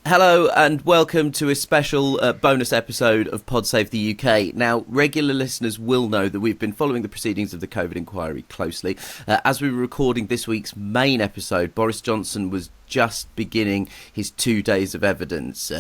Hello and welcome to a special bonus episode of Pod Save the UK. Now, regular listeners will know that we've been following the proceedings of the COVID inquiry closely. As we were recording this week's main episode, Boris Johnson was just beginning his 2 days of evidence.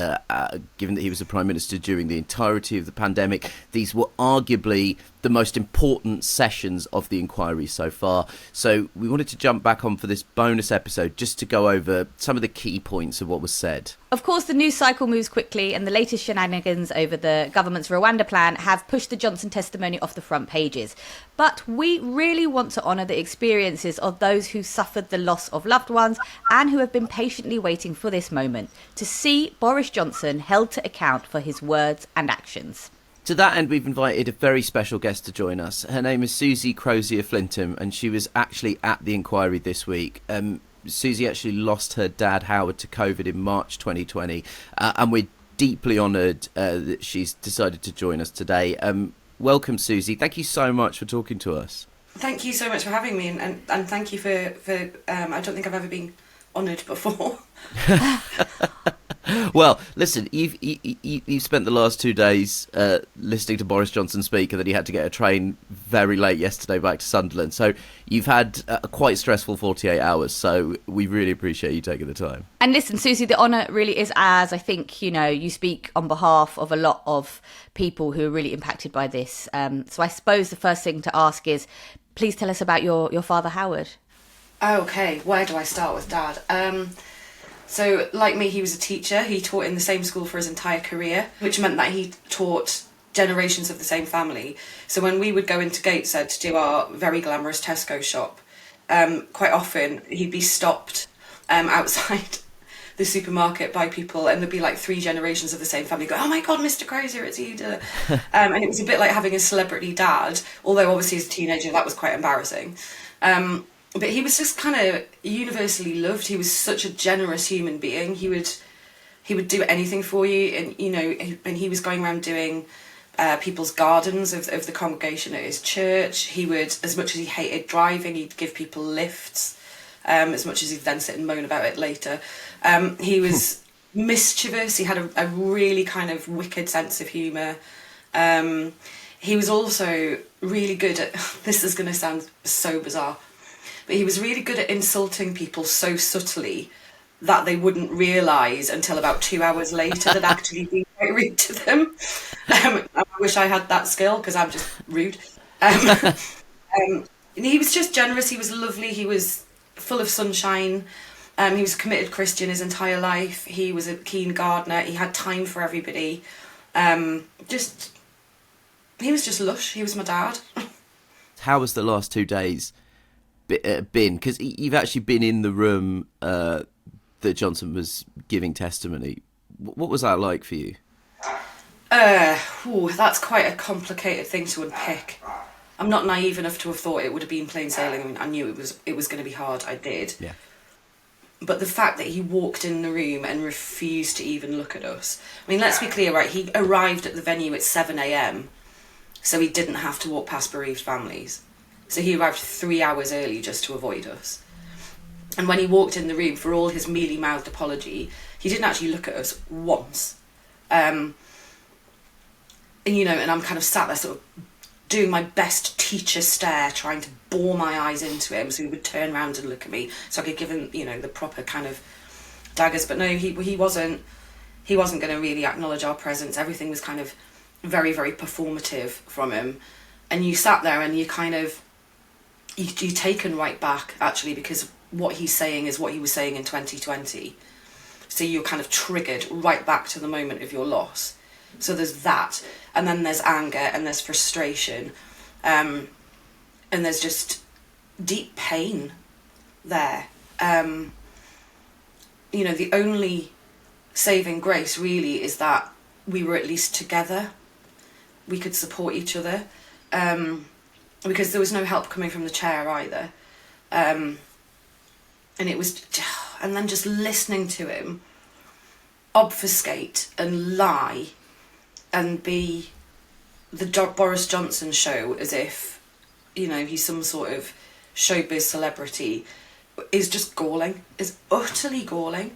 Given that he was the Prime Minister during the entirety of the pandemic, these were arguably the most important sessions of the inquiry so far. So we wanted to jump back on for this bonus episode just to go over some of the key points of what was said. Of course, the news cycle moves quickly, and the latest shenanigans over the government's Rwanda plan have pushed the Johnson testimony off the front pages. But we really want to honour the experiences of those who suffered the loss of loved ones and who have been patiently waiting for this moment to see Boris Johnson held to account for his words and actions. To that end, we've invited a very special guest to join us. Her name is Susie Crozier-Flintham, and she was actually at the inquiry this week. Susie actually lost her dad, Howard, to COVID in March 2020, and we're deeply honoured that she's decided to join us today. Welcome, Susie. Thank you so much for talking to us. Thank you so much for having me, and thank you for I don't think I've ever been honoured before. Well, listen, you've spent the last 2 days listening to Boris Johnson speak, and then you had to get a train very late yesterday back to Sunderland. So you've had a quite stressful 48 hours. So we really appreciate you taking the time. And listen, Susie, the honour really is as I think, you speak on behalf of a lot of people who are really impacted by this. So I suppose the first thing to ask is, please tell us about your father, Howard. Okay, where do I start with Dad? So, like me, he was a teacher. He taught in the same school for his entire career, which meant that he taught generations of the same family. So when we would go into Gateshead to do our very glamorous Tesco shop, quite often he'd be stopped outside the supermarket by people, and there'd be like 3 generations of the same family go, "Oh my God, Mr. Crozier, it's you." And it was a bit like having a celebrity dad, although obviously as a teenager that was quite embarrassing. But he was just kind of universally loved. He was such a generous human being. He would do anything for you, and he was going around doing people's gardens of the congregation at his church. He would, as much as he hated driving, he'd give people lifts, as much as he'd then sit and moan about it later. He was mischievous. He had a really kind of wicked sense of humour. He was also really good at, this is going to sound so bizarre, but he was really good at insulting people so subtly that they wouldn't realise until about 2 hours later that actually being quite rude to them. I wish I had that skill, because I'm just rude. He was just generous. He was lovely. He was full of sunshine. He was a committed Christian his entire life. He was a keen gardener. He had time for everybody. He was just lush. He was my dad. How was the last 2 days been? Because you've actually been in the room that Johnson was giving testimony. What was that like for you? That's quite a complicated thing to unpick. I'm not naive enough to have thought it would have been plain sailing. I mean, I knew it was going to be hard. I did. Yeah. But the fact that he walked in the room and refused to even look at us. I mean, let's be clear, right? He arrived at the venue at 7 a.m, so he didn't have to walk past bereaved families. So he arrived 3 hours early just to avoid us. And when he walked in the room, for all his mealy-mouthed apology, he didn't actually look at us once. And I'm kind of sat there sort of doing my best teacher stare, trying to bore my eyes into him so he would turn around and look at me so I could give him, the proper kind of daggers. But no, he wasn't going to really acknowledge our presence. Everything was kind of very, very performative from him. And you sat there and you kind of, you're taken right back, actually, because what he's saying is what he was saying in 2020. So you're kind of triggered right back to the moment of your loss. So there's that, and then there's anger, and there's frustration, and there's just deep pain there. The only saving grace really is that we were at least together. We could support each other, because there was no help coming from the chair either. And it was, and then just listening to him obfuscate and lie and be the Boris Johnson show as if, he's some sort of showbiz celebrity is just galling, is utterly galling.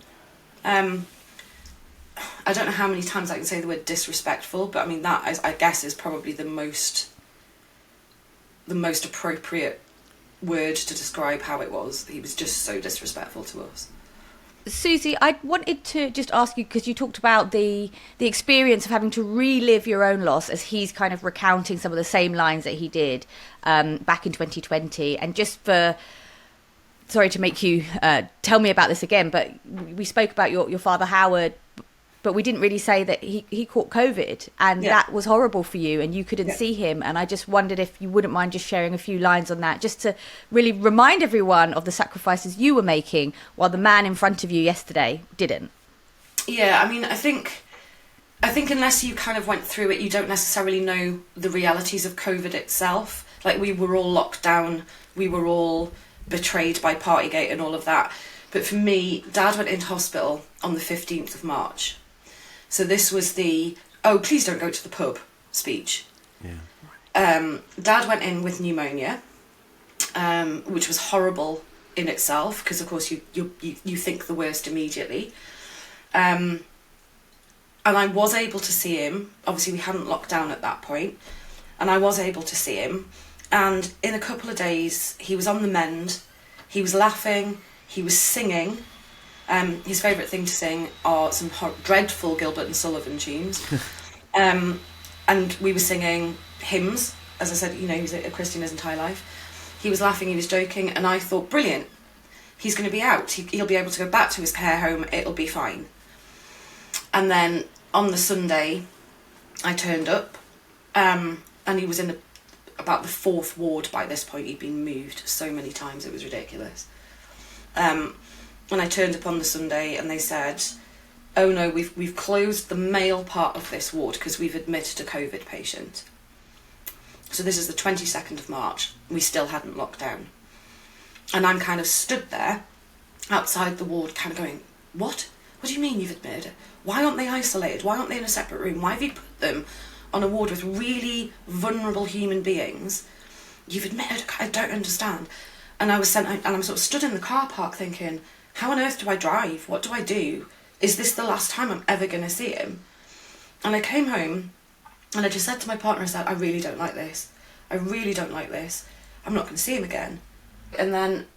I don't know how many times I can say the word disrespectful, but I mean that I guess is probably the most appropriate word to describe how it was. He was just so disrespectful to us. Susie, I wanted to just ask you, because you talked about the experience of having to relive your own loss, as he's kind of recounting some of the same lines that he did back in 2020. And just sorry to make you tell me about this again, but we spoke about your father Howard, but we didn't really say that he caught COVID, and that was horrible for you, and you couldn't see him. And I just wondered if you wouldn't mind just sharing a few lines on that, just to really remind everyone of the sacrifices you were making while the man in front of you yesterday didn't. Yeah, I mean, I think unless you kind of went through it, you don't necessarily know the realities of COVID itself. Like, we were all locked down, we were all betrayed by Partygate and all of that. But for me, Dad went into hospital on the 15th of March. So this was the, oh, please don't go to the pub speech. Yeah. Dad went in with pneumonia, which was horrible in itself, because of course you think the worst immediately. And I was able to see him. Obviously we hadn't locked down at that point, and I was able to see him. And in a couple of days, he was on the mend. He was laughing. He was singing. His favourite thing to sing are some dreadful Gilbert and Sullivan tunes. And we were singing hymns. As I said, you know, he was a Christian his entire life. He was laughing, he was joking, and I thought, brilliant. He's going to be out. He'll be able to go back to his care home. It'll be fine. And then on the Sunday, I turned up, and he was in about the 4th ward by this point. He'd been moved so many times, it was ridiculous. And I turned up on the Sunday, and they said, oh no, we've closed the male part of this ward because we've admitted a COVID patient. So this is the 22nd of March. We still hadn't locked down. And I'm kind of stood there outside the ward kind of going, what? What do you mean you've admitted it? Why aren't they isolated? Why aren't they in a separate room? Why have you put them on a ward with really vulnerable human beings? You've admitted, I don't understand. And I was sent, and I'm sort of stood in the car park thinking, how on earth do I drive? What do I do? Is this the last time I'm ever going to see him? And I came home, and I just said to my partner, I said, I really don't like this. I really don't like this. I'm not going to see him again. And then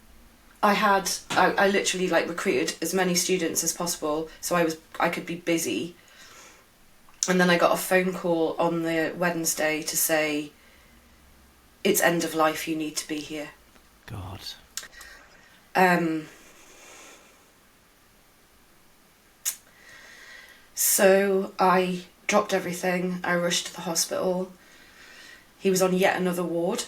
I literally like recruited as many students as possible so I could be busy. And then I got a phone call on the Wednesday to say, it's end of life, you need to be here. God. So I dropped everything. I rushed to the hospital. He was on yet another ward.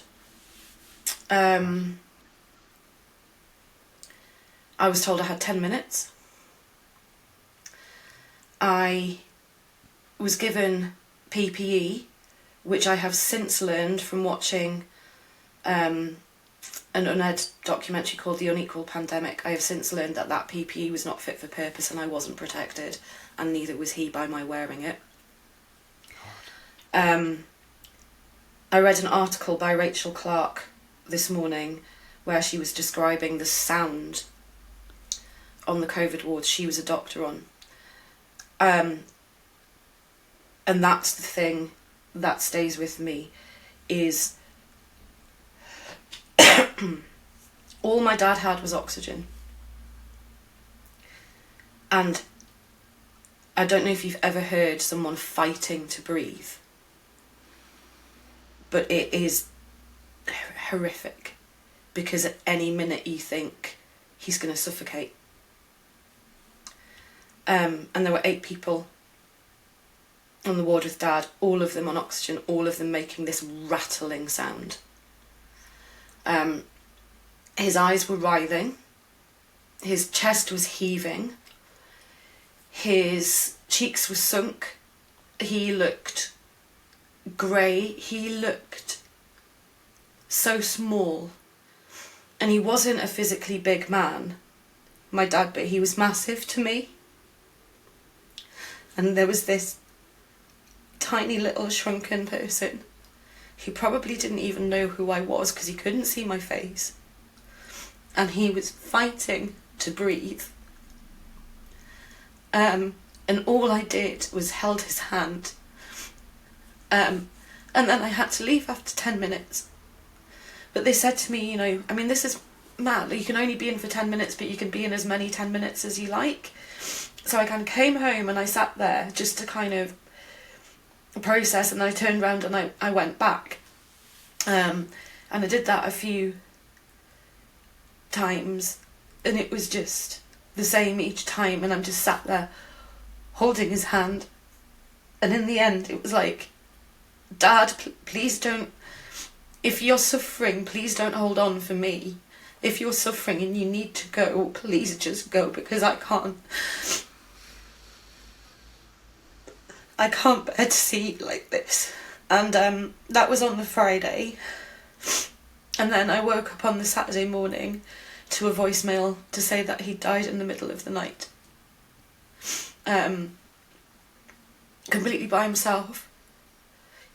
I was told I had 10 minutes. I was given PPE, which I have since learned from watching an unaired documentary called The Unequal Pandemic. I have since learned that PPE was not fit for purpose, and I wasn't protected, and neither was he by my wearing it. I read an article by Rachel Clark this morning where she was describing the sound on the COVID wards she was a doctor on. And that's the thing that stays with me, is all my dad had was oxygen. And I don't know if you've ever heard someone fighting to breathe, but it is horrific, because at any minute you think he's going to suffocate. And there were 8 people on the ward with Dad, all of them on oxygen, all of them making this rattling sound. His eyes were writhing, his chest was heaving, his cheeks were sunk, he looked grey, he looked so small, and he wasn't a physically big man, my dad, but he was massive to me. And there was this tiny little shrunken person who probably didn't even know who I was because he couldn't see my face, and he was fighting to breathe. And all I did was held his hand. And then I had to leave after 10 minutes. But they said to me, this is mad. You can only be in for 10 minutes, but you can be in as many 10 minutes as you like. So I kind of came home and I sat there just to kind of process, and then I turned around and I went back. And I did that a few times, and it was just the same each time, and I'm just sat there holding his hand. And in the end, it was like, Dad, please don't, if you're suffering, please don't hold on for me. If you're suffering and you need to go, please just go, because I can't bear to see you like this. And that was on the Friday. And then I woke up on the Saturday morning to a voicemail to say that he died in the middle of the night. Completely by himself.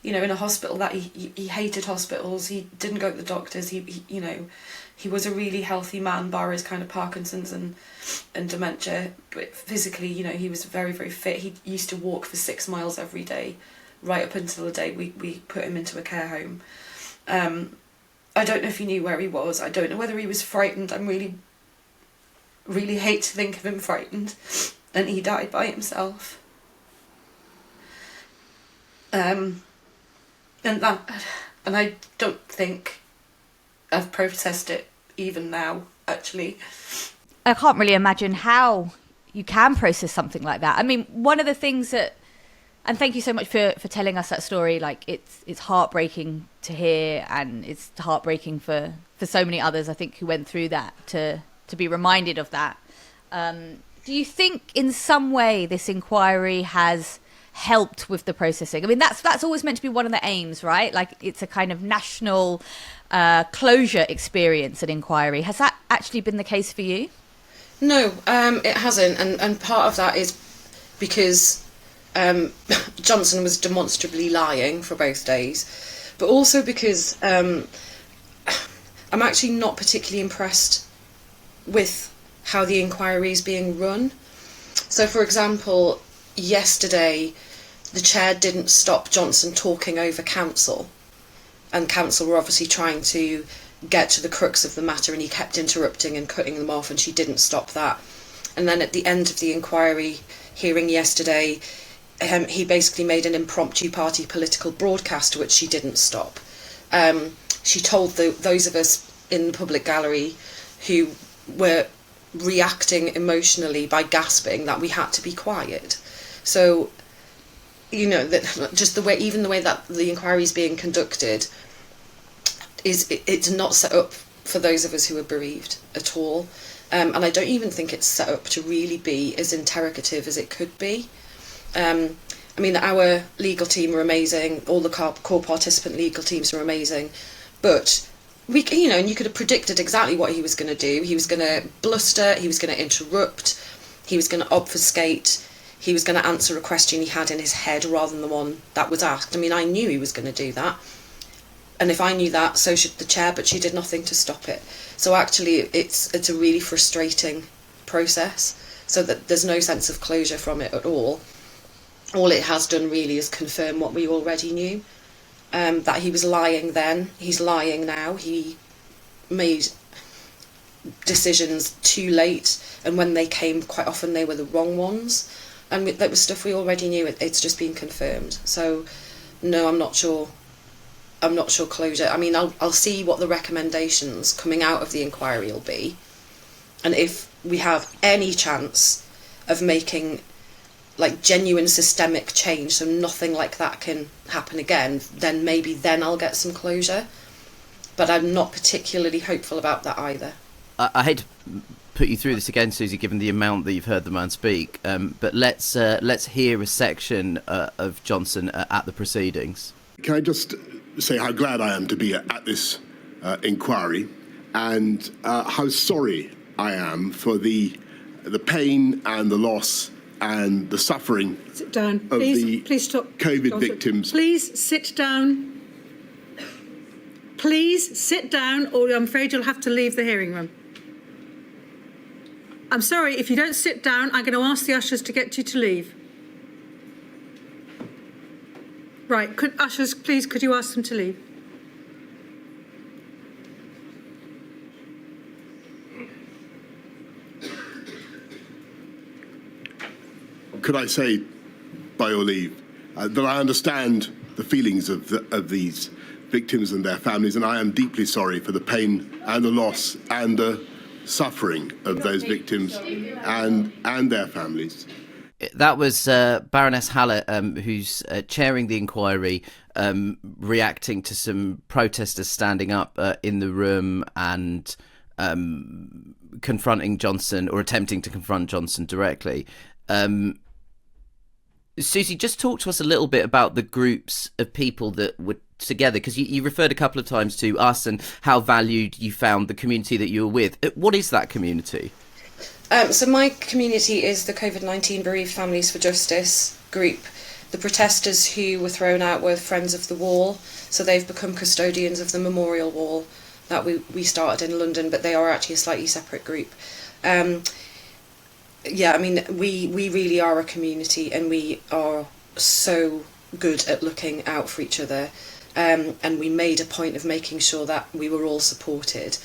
In a hospital that he hated hospitals. He didn't go to the doctors. He was a really healthy man, bar his kind of Parkinson's and dementia. But physically, he was very, very fit. He used to walk for 6 miles every day, right up until the day we put him into a care home. I don't know if he knew where he was. I don't know whether he was frightened. I really, really hate to think of him frightened. And he died by himself. And I don't think I've processed it even now, actually. I can't really imagine how you can process something like that. I mean, one of the things that, and thank you so much for telling us that story. Like, it's heartbreaking to hear, and it's heartbreaking for so many others, I think, who went through that, to be reminded of that. Do you think in some way this inquiry has helped with the processing? I mean, that's always meant to be one of the aims, right? Like, it's a kind of national closure experience, an inquiry. Has that actually been the case for you? No, it hasn't, and part of that is because Johnson was demonstrably lying for both days, but also because I'm actually not particularly impressed with how the inquiry is being run. So, for example, yesterday the chair didn't stop Johnson talking over counsel, and counsel were obviously trying to get to the crux of the matter, and he kept interrupting and cutting them off, and she didn't stop that. And then at the end of the inquiry hearing yesterday, he basically made an impromptu party political broadcast, which she didn't stop. She told those of us in the public gallery who were reacting emotionally by gasping that we had to be quiet. So, that just the way that the inquiry is being conducted it's not set up for those of us who are bereaved at all. And I don't even think it's set up to really be as interrogative as it could be. Our legal team are amazing. All the core participant legal teams are amazing. But and you could have predicted exactly what he was going to do. He was going to bluster. He was going to interrupt. He was going to obfuscate. He was going to answer a question he had in his head rather than the one that was asked. I knew he was going to do that. And if I knew that, so should the chair, but she did nothing to stop it. So actually, it's a really frustrating process, so that there's no sense of closure from it at all. All it has done really is confirm what we already knew, that he was lying then, he's lying now. He made decisions too late, and when they came, quite often they were the wrong ones. And that was stuff we already knew. It's just been confirmed. So, no, I'm not sure closure. I'll see what the recommendations coming out of the inquiry will be, and if we have any chance of making genuine systemic change, so nothing like that can happen again, then maybe I'll get some closure. But I'm not particularly hopeful about that either. I hate to put you through this again, Susie, given the amount that you've heard the man speak, but let's hear a section of Johnson at the proceedings. Can I just say how glad I am to be at this inquiry, and how sorry I am for the pain and the loss and the suffering sit down. Of please stop. COVID Johnson. victims. Please sit down. Please sit down, or I'm afraid you'll have to leave the hearing room. I'm sorry, if you don't sit down, I'm going to ask the ushers to get you to leave. Right, ushers, please, could you ask them to leave? Could I say, by your leave, that I understand the feelings of these victims and their families, and I am deeply sorry for the pain and the loss and the suffering of those victims and their families. That was Baroness Hallett, who's chairing the inquiry, reacting to some protesters standing up in the room and confronting Johnson, or attempting to confront Johnson directly. Susie, just talk to us a little bit about the groups of people that were together, because you referred a couple of times to us and how valued you found the community that you were with. What is that community? So my community is the COVID-19 Bereaved Families for Justice group. The protesters who were thrown out were Friends of the Wall, so they've become custodians of the memorial wall that we started in London, but they are actually a slightly separate group. Yeah, I mean, we really are a community, and we are so good at looking out for each other, and we made a point of making sure that we were all supported.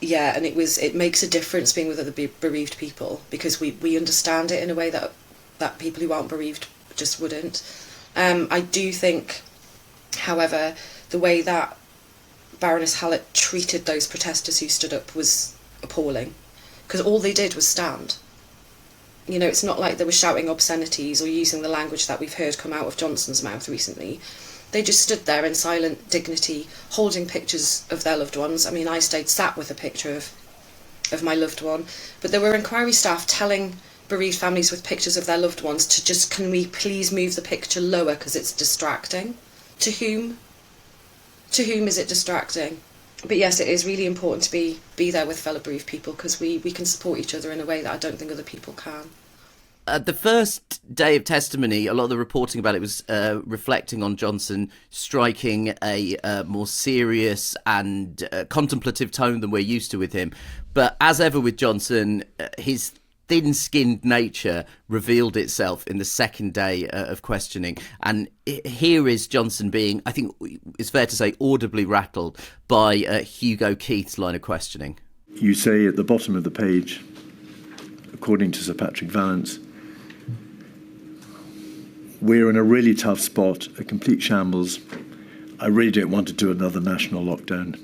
Yeah, and it makes a difference being with other bereaved people, because we understand it in a way that people who aren't bereaved just wouldn't. I do think, however, the way that Baroness Hallett treated those protesters who stood up was appalling, because all they did was stand. You know, it's not like they were shouting obscenities or using the language that we've heard come out of Johnson's mouth recently. They just stood there in silent dignity, holding pictures of their loved ones. I mean, I stayed sat with a picture of my loved one, but there were inquiry staff telling bereaved families with pictures of their loved ones to just, can we please move the picture lower because it's distracting? To whom? To whom is it distracting? But yes, it is really important to be there with fellow bereaved people, because we can support each other in a way that I don't think other people can. The first day of testimony, a lot of the reporting about it was reflecting on Johnson striking a more serious and contemplative tone than we're used to with him. But as ever with Johnson, his thin-skinned nature revealed itself in the second day of questioning. And here is Johnson being, I think it's fair to say, audibly rattled by Hugo Keith's line of questioning. You say at the bottom of the page, according to Sir Patrick Vallance, we're in a really tough spot, a complete shambles. I really don't want to do another national lockdown.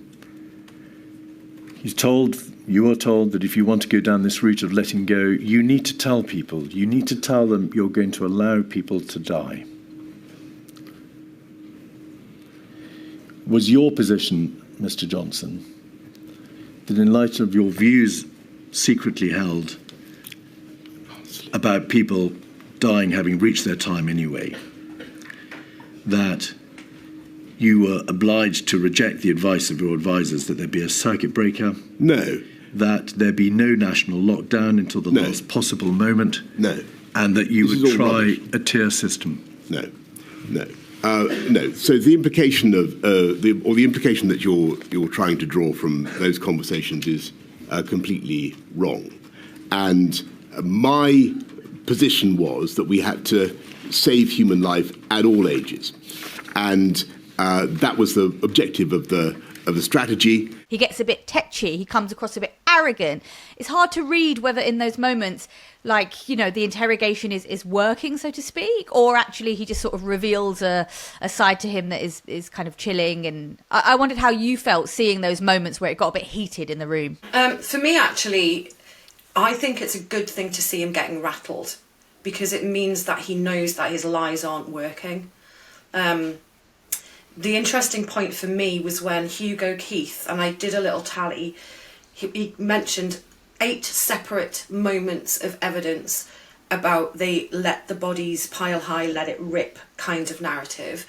You are told that if you want to go down this route of letting go, you need to tell people. You need to tell them you're going to allow people to die. Was your position, Mr. Johnson, that in light of your views secretly held about people dying having reached their time anyway, that you were obliged to reject the advice of your advisors that there be a circuit breaker? No. That there be no national lockdown until the last possible moment? No. And that you would try a tier system? No. No. So the implication of the implication that you're trying to draw from those conversations is completely wrong. And my position was that we had to save human life at all ages, and that was the objective of the strategy. He gets a bit tetchy. He comes across a bit arrogant. It's hard to read whether in those moments, like, you know, the interrogation is working, so to speak, or actually he just sort of reveals a side to him that is kind of chilling. And I wondered how you felt seeing those moments where it got a bit heated in the room. For me, actually, I think it's a good thing to see him getting rattled, because it means that he knows that his lies aren't working. The interesting point for me was when Hugo Keith, and I did a little tally, he mentioned 8 separate moments of evidence about they let the bodies pile high, let it rip kind of narrative.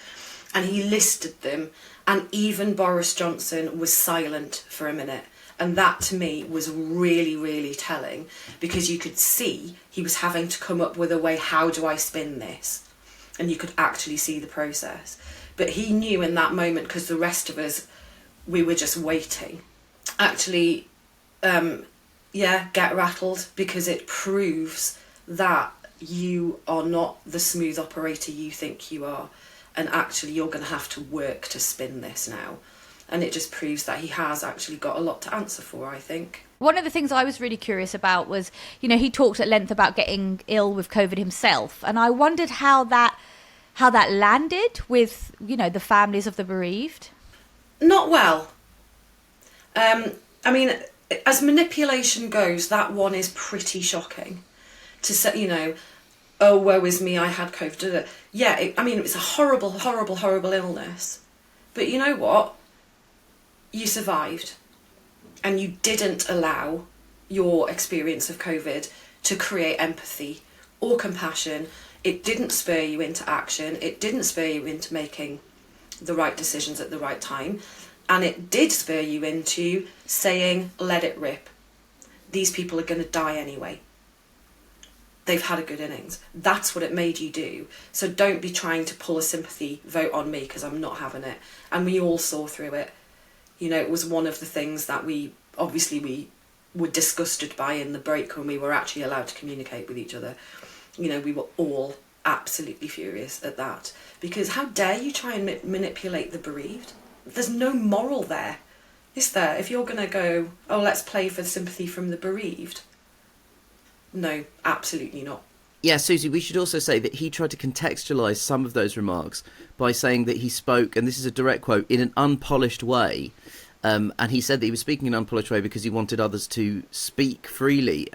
And he listed them, and even Boris Johnson was silent for a minute. And that to me was really, really telling, because you could see he was having to come up with a way, how do I spin this? And you could actually see the process. But he knew in that moment, because the rest of us, we were just waiting. Actually, get rattled, because it proves that you are not the smooth operator you think you are, and actually you're going to have to work to spin this now. And it just proves that he has actually got a lot to answer for, I think. One of the things I was really curious about was, he talked at length about getting ill with COVID himself, and I wondered how that landed with, the families of the bereaved. Not well. I mean, as manipulation goes, that one is pretty shocking. To say, oh, woe is me, I had COVID. Yeah, it's a horrible, horrible, horrible illness. But you know what? You survived. And you didn't allow your experience of COVID to create empathy or compassion. It didn't spur you into action. It didn't spur you into making the right decisions at the right time. And it did spur you into saying, let it rip. These people are going to die anyway. They've had a good innings. That's what it made you do. So don't be trying to pull a sympathy vote on me, because I'm not having it. And we all saw through it. It was one of the things that we were disgusted by in the break when we were actually allowed to communicate with each other. We were all absolutely furious at that. Because how dare you try and manipulate the bereaved? There's no moral there, is there? If you're going to go, oh, let's play for sympathy from the bereaved. No, absolutely not. Yeah, Susie, we should also say that he tried to contextualise some of those remarks by saying that he spoke, and this is a direct quote, in an unpolished way. And he said that he was speaking in an unpolished way because he wanted others to speak freely.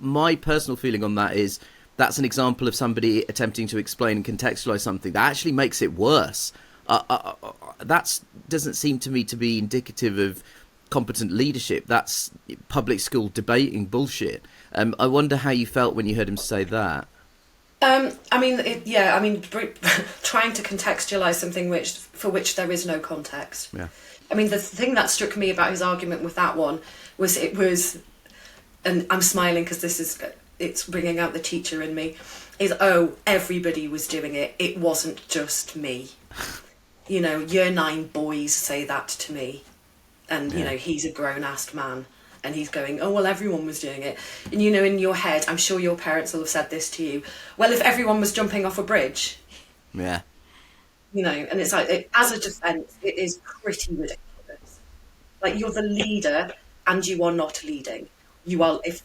My personal feeling on that is that's an example of somebody attempting to explain and contextualise something that actually makes it worse. That doesn't seem to me to be indicative of competent leadership. That's public school debating bullshit. I wonder how you felt when you heard him say that. Trying to contextualise something for which there is no context. Yeah. The thing that struck me about his argument with that one was and I'm smiling because it's bringing out the teacher in me, is, oh, everybody was doing it. It wasn't just me. Year 9 boys say that to me. And, he's a grown-ass man. And he's going, oh, well, everyone was doing it. And, in your head, I'm sure your parents will have said this to you. Well, if everyone was jumping off a bridge. Yeah. And it's like, as a defence, it is pretty ridiculous. Like, you're the leader and you are not leading. You are, if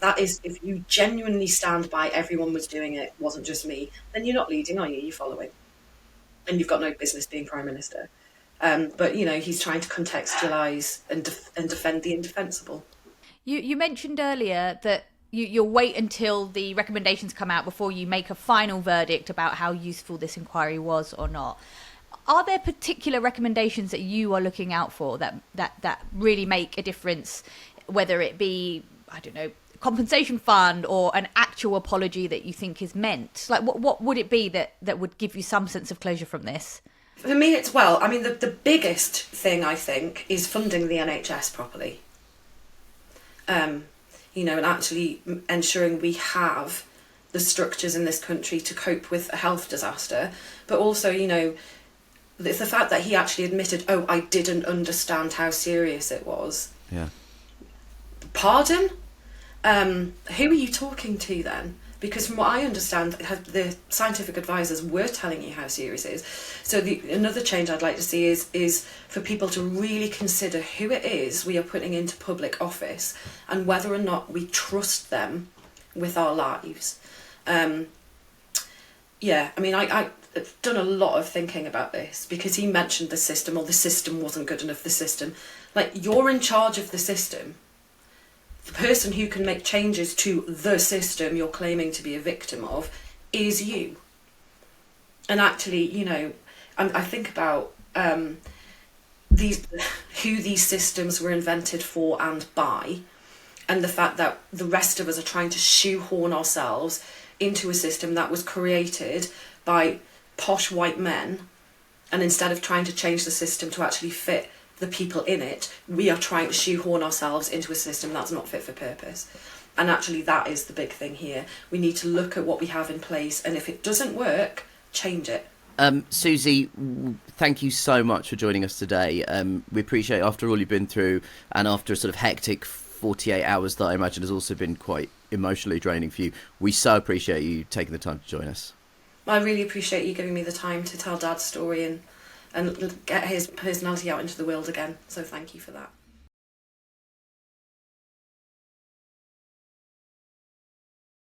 you genuinely stand by everyone was doing it, wasn't just me, then you're not leading, are you? You're following. And you've got no business being Prime Minister. But, he's trying to contextualise and defend the indefensible. You mentioned earlier that you'll wait until the recommendations come out before you make a final verdict about how useful this inquiry was or not. Are there particular recommendations that you are looking out for that really make a difference, whether it be, I don't know, compensation fund or an actual apology that you think is meant? Like, what would it be that would give you some sense of closure from this? For me, it's, the biggest thing, I think, is funding the NHS properly. And actually ensuring we have the structures in this country to cope with a health disaster. But also, it's the fact that he actually admitted, oh, I didn't understand how serious it was. Yeah. Pardon? Who are you talking to then? Because from what I understand, the scientific advisors were telling you how serious it is. So another change I'd like to see is for people to really consider who it is we are putting into public office and whether or not we trust them with our lives. I've done a lot of thinking about this because he mentioned the system, or the system wasn't good enough, the system. Like, you're in charge of the system. The person who can make changes to the system you're claiming to be a victim of is you. And actually, I think about who these systems were invented for and by, and the fact that the rest of us are trying to shoehorn ourselves into a system that was created by posh white men, and instead of trying to change the system to actually fit the people in it, we are trying to shoehorn ourselves into a system that's not fit for purpose. And actually that is the big thing here. We need to look at what we have in place, and if it doesn't work, change it. Susie, thank you so much for joining us today. We appreciate, after all you've been through and after a sort of hectic 48 hours that I imagine has also been quite emotionally draining for you. We so appreciate you taking the time to join us. I really appreciate you giving me the time to tell Dad's story and get his personality out into the world again. So thank you for that.